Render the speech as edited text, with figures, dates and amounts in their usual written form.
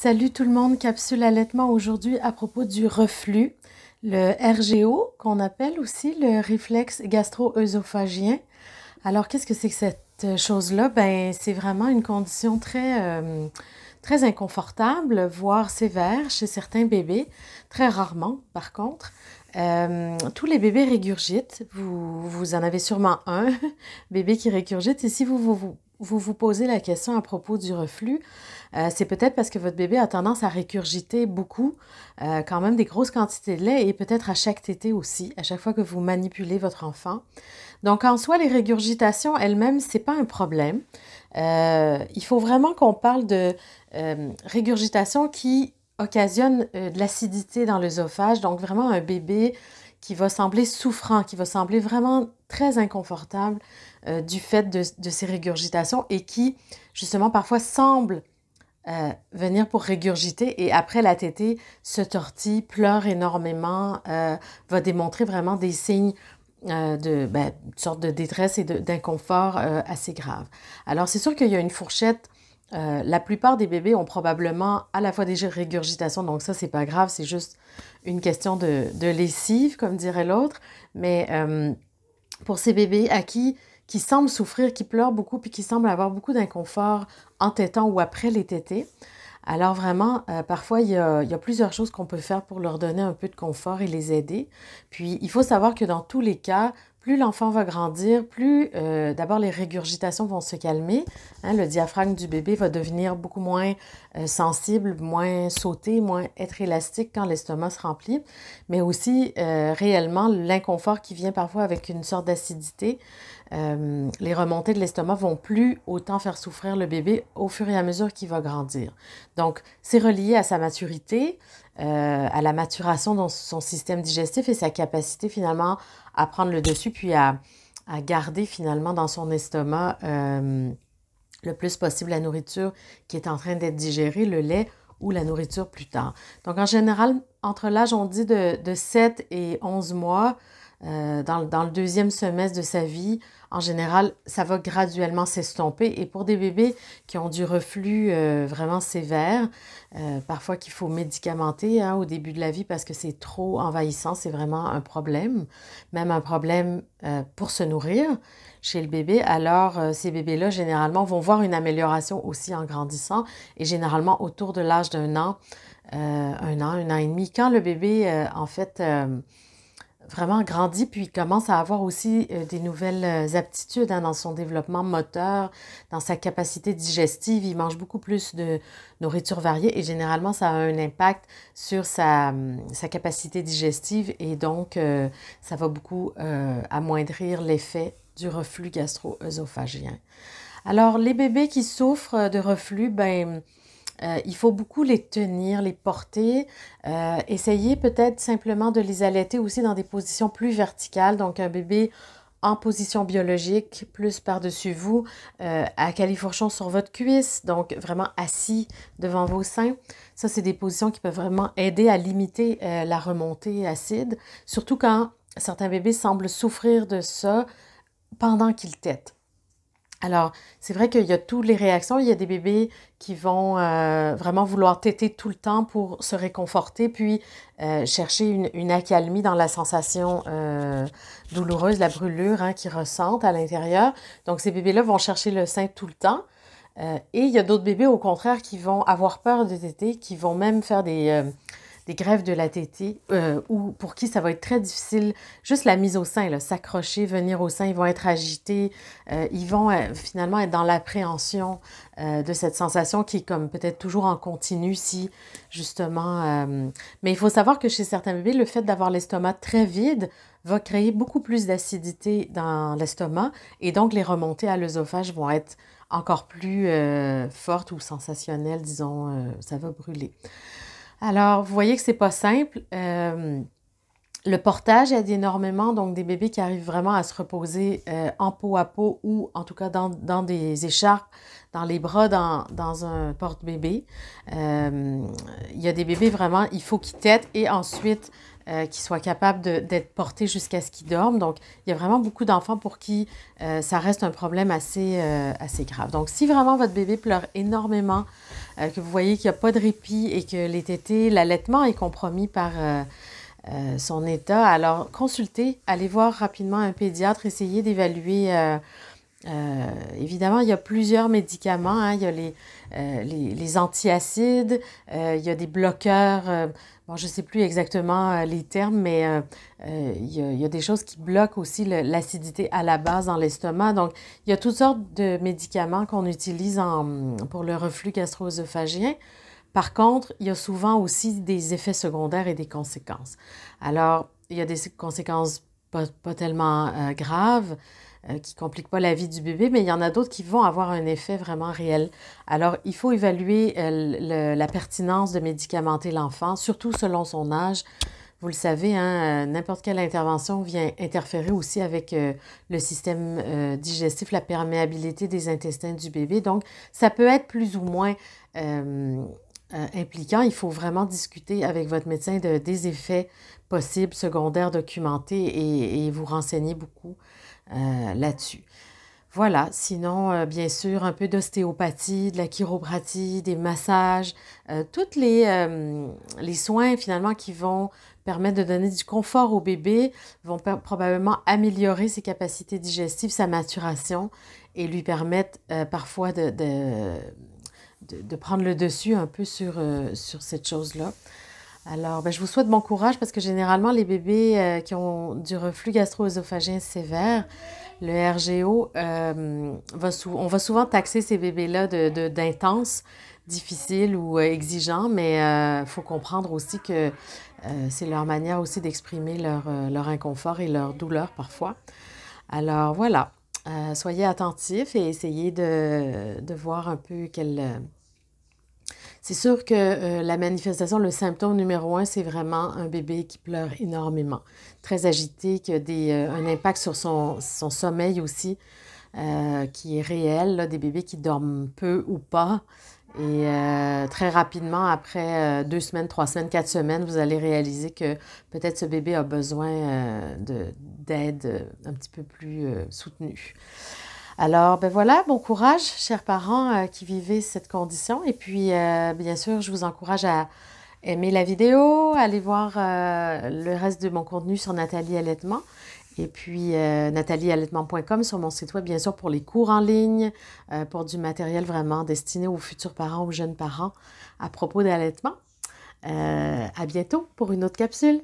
Salut tout le monde, capsule allaitement aujourd'hui à propos du reflux, le RGO qu'on appelle aussi le réflexe gastro-œsophagien. Alors qu'est-ce que c'est que cette chose-là? Ben c'est vraiment une condition très inconfortable, voire sévère chez certains bébés, très rarement par contre. Tous les bébés régurgitent, vous en avez sûrement un bébé qui régurgite et si vous posez la question à propos du reflux, c'est peut-être parce que votre bébé a tendance à régurgiter beaucoup, quand même des grosses quantités de lait et peut-être à chaque tétée aussi, à chaque fois que vous manipulez votre enfant. Donc en soi, les régurgitations elles-mêmes, c'est pas un problème. Il faut vraiment qu'on parle de régurgitation qui occasionne de l'acidité dans l'œsophage, donc vraiment un bébé qui va sembler souffrant, qui va sembler vraiment très inconfortable du fait de ces régurgitations et qui, justement, parfois semble venir pour régurgiter et après la tétée se tortille, pleure énormément, va démontrer vraiment des signes une sorte de détresse et d'inconfort assez grave. Alors, c'est sûr qu'il y a une fourchette. La plupart des bébés ont probablement à la fois des régurgitations, donc ça, c'est pas grave, c'est juste une question de lessive, comme dirait l'autre. Mais pour ces bébés qui semblent souffrir, qui pleurent beaucoup, puis qui semblent avoir beaucoup d'inconfort en tétant ou après les tétées, alors vraiment, parfois, il y a plusieurs choses qu'on peut faire pour leur donner un peu de confort et les aider. Puis, il faut savoir que dans tous les cas, plus l'enfant va grandir, plus d'abord les régurgitations vont se calmer. Hein, le diaphragme du bébé va devenir beaucoup moins sensible, moins sauter, moins être élastique quand l'estomac se remplit. Mais aussi, réellement, l'inconfort qui vient parfois avec une sorte d'acidité. Les remontées de l'estomac vont plus autant faire souffrir le bébé au fur et à mesure qu'il va grandir. Donc, c'est relié à sa maturité, à la maturation dans son système digestif et sa capacité finalement à prendre le dessus puis à garder finalement dans son estomac le plus possible la nourriture qui est en train d'être digérée, le lait ou la nourriture plus tard. Donc, en général, entre l'âge, on dit de 7 et 11 mois, dans le deuxième semestre de sa vie, en général, ça va graduellement s'estomper. Et pour des bébés qui ont du reflux vraiment sévère, parfois qu'il faut médicamenter au début de la vie parce que c'est trop envahissant, c'est vraiment un problème, même un problème pour se nourrir chez le bébé. Alors, ces bébés-là, généralement, vont voir une amélioration aussi en grandissant et généralement autour de l'âge d'un an, un an et demi. Quand le bébé, en fait, vraiment grandit, puis commence à avoir aussi des nouvelles aptitudes dans son développement moteur, dans sa capacité digestive. Il mange beaucoup plus de nourriture variée et généralement, ça a un impact sur sa capacité digestive et donc, ça va beaucoup amoindrir l'effet du reflux gastro-œsophagien. Alors, les bébés qui souffrent de reflux, il faut beaucoup les tenir, les porter. Essayer peut-être simplement de les allaiter aussi dans des positions plus verticales. Donc, un bébé en position biologique, plus par-dessus vous, à califourchon sur votre cuisse, donc vraiment assis devant vos seins. Ça, c'est des positions qui peuvent vraiment aider à limiter la remontée acide, surtout quand certains bébés semblent souffrir de ça pendant qu'ils tètent. Alors, c'est vrai qu'il y a toutes les réactions. Il y a des bébés qui vont vraiment vouloir téter tout le temps pour se réconforter, puis chercher une accalmie dans la sensation douloureuse, la brûlure qu'ils ressentent à l'intérieur. Donc, ces bébés-là vont chercher le sein tout le temps. Et il y a d'autres bébés, au contraire, qui vont avoir peur de téter, qui vont même faire des greffes de la tétée, ou pour qui ça va être très difficile, juste la mise au sein, s'accrocher, venir au sein, ils vont être agités, ils vont finalement être dans l'appréhension de cette sensation qui est comme peut-être toujours en continu si justement... Mais il faut savoir que chez certains bébés, le fait d'avoir l'estomac très vide va créer beaucoup plus d'acidité dans l'estomac et donc les remontées à l'œsophage vont être encore plus fortes ou sensationnelles, disons, ça va brûler. Alors, vous voyez que c'est pas simple. Le portage aide énormément, donc des bébés qui arrivent vraiment à se reposer en peau à peau ou en tout cas dans des écharpes, dans les bras, dans un porte-bébé. Il y a des bébés vraiment, il faut qu'ils tètent et ensuite qu'ils soient capables d'être portés jusqu'à ce qu'ils dorment. Donc, il y a vraiment beaucoup d'enfants pour qui ça reste un problème assez grave. Donc, si vraiment votre bébé pleure énormément, que vous voyez qu'il n'y a pas de répit et que les tétés, l'allaitement est compromis par son état. Alors, consultez, allez voir rapidement un pédiatre, essayez d'évaluer. Évidemment, il y a plusieurs médicaments, hein. Il y a les antiacides, il y a des bloqueurs, bon, je ne sais plus exactement les termes, mais il y a des choses qui bloquent aussi l'acidité à la base dans l'estomac. Donc, il y a toutes sortes de médicaments qu'on utilise pour le reflux gastro-œsophagien. Par contre, il y a souvent aussi des effets secondaires et des conséquences. Alors, il y a des conséquences pas tellement graves, qui ne compliquent pas la vie du bébé, mais il y en a d'autres qui vont avoir un effet vraiment réel. Alors, il faut évaluer la pertinence de médicamenter l'enfant, surtout selon son âge. Vous le savez, hein, n'importe quelle intervention vient interférer aussi avec le système digestif, la perméabilité des intestins du bébé. Donc, ça peut être plus ou moins impliquant. Il faut vraiment discuter avec votre médecin des effets possibles, secondaires, documentés et vous renseigner beaucoup là-dessus. Voilà, sinon, bien sûr, un peu d'ostéopathie, de la chiropratie, des massages, tous les soins finalement qui vont permettre de donner du confort au bébé, vont probablement améliorer ses capacités digestives, sa maturation et lui permettre parfois de prendre le dessus un peu sur cette chose-là. Alors, je vous souhaite bon courage parce que généralement, les bébés qui ont du reflux gastro-œsophagien sévère, le RGO, on va souvent taxer ces bébés-là d'intenses, difficiles ou exigeants, mais il faut comprendre aussi que c'est leur manière aussi d'exprimer leur inconfort et leur douleur parfois. Alors voilà, soyez attentifs et essayez de voir un peu c'est sûr que la manifestation, le symptôme numéro 1, c'est vraiment un bébé qui pleure énormément, très agité, qui a un impact sur son sommeil aussi, qui est réel, là, des bébés qui dorment peu ou pas. Et très rapidement, après 2 semaines, 3 semaines, 4 semaines, vous allez réaliser que peut-être ce bébé a besoin d'aide un petit peu plus soutenue. Alors, voilà, bon courage, chers parents qui vivez cette condition. Et puis, bien sûr, je vous encourage à aimer la vidéo, aller voir le reste de mon contenu sur Nathalie Allaitement. Et puis, nathalieallaitement.com sur mon site web, bien sûr, pour les cours en ligne, pour du matériel vraiment destiné aux futurs parents, aux jeunes parents à propos d'allaitement. À bientôt pour une autre capsule.